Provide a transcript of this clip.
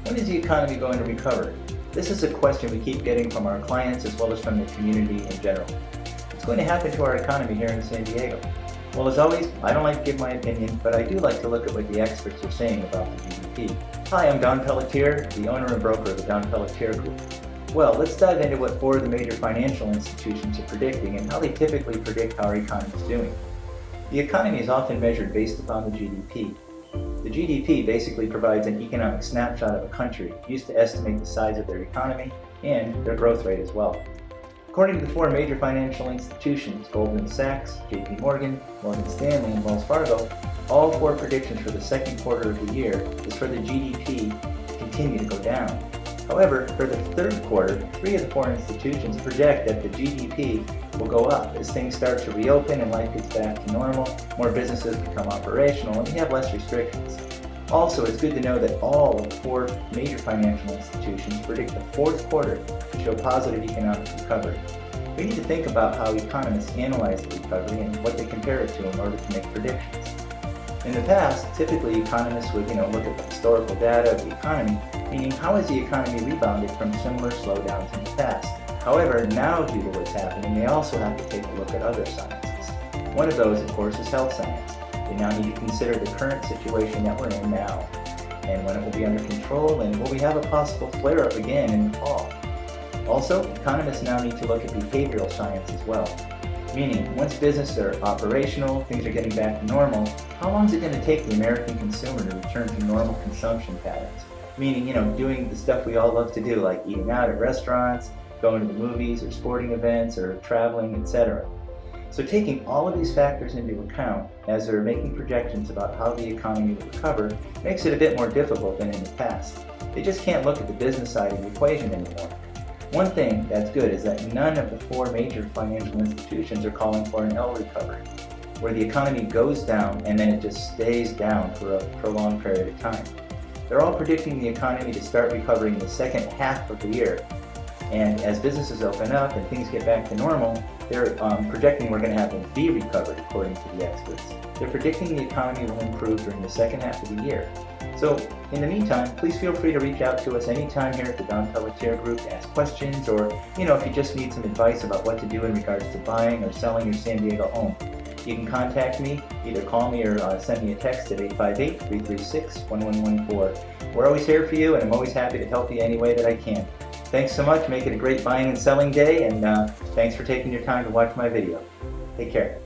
When is the economy going to recover? This is a question we keep getting from our clients as well as from the community in general. What's going to happen to our economy here in San Diego? Well, as always, I don't like to give my opinion, but I do like to look at what the experts are saying about the GDP. Hi, I'm Don Pelletier, the owner and broker of the Don Pelletier Group. Well, let's dive into what four of the major financial institutions are predicting and how they typically predict how our economy is doing. The economy is often measured based upon the GDP. The GDP basically provides an economic snapshot of a country used to estimate the size of their economy and their growth rate as well. According to the four major financial institutions, Goldman Sachs, JP Morgan, Morgan Stanley, and Wells Fargo, all four predictions for the second quarter of the year is for the GDP to continue to go down. However, for the third quarter, three of the four institutions project that the GDP will go up as things start to reopen and life gets back to normal, more businesses become operational, and we have less restrictions. Also, it's good to know that all of the four major financial institutions predict the fourth quarter to show positive economic recovery. We need to think about how economists analyze the recovery and what they compare it to in order to make predictions. In the past, typically economists would look at the historical data of the economy, meaning how has the economy rebounded from similar slowdowns in the past. However, now due to what's happening, they also have to take a look at other sciences. One of those, of course, is health science. They now need to consider the current situation that we're in now, and when it will be under control, and will we have a possible flare-up again in the fall. Also, economists now need to look at behavioral science as well. Meaning, once businesses are operational, things are getting back to normal, how long is it going to take the American consumer to return to normal consumption patterns? Meaning, doing the stuff we all love to do, like eating out at restaurants, going to the movies or sporting events or traveling, etc. So taking all of these factors into account as they're making projections about how the economy will recover makes it a bit more difficult than in the past. They just can't look at the business side of the equation anymore. One thing that's good is that none of the four major financial institutions are calling for an L recovery, where the economy goes down and then it just stays down for a prolonged period of time. They're all predicting the economy to start recovering in the second half of the year. And as businesses open up and things get back to normal, they're projecting we're going to have a V recovery, according to the experts. They're predicting the economy will improve during the second half of the year. So, in the meantime, please feel free to reach out to us anytime here at the Don Pelletier Group to ask questions, or if you just need some advice about what to do in regards to buying or selling your San Diego home. You can contact me, either call me or send me a text at 858-336-1114. We're always here for you, and I'm always happy to help you any way that I can. Thanks so much. Make it a great buying and selling day, and thanks for taking your time to watch my video. Take care.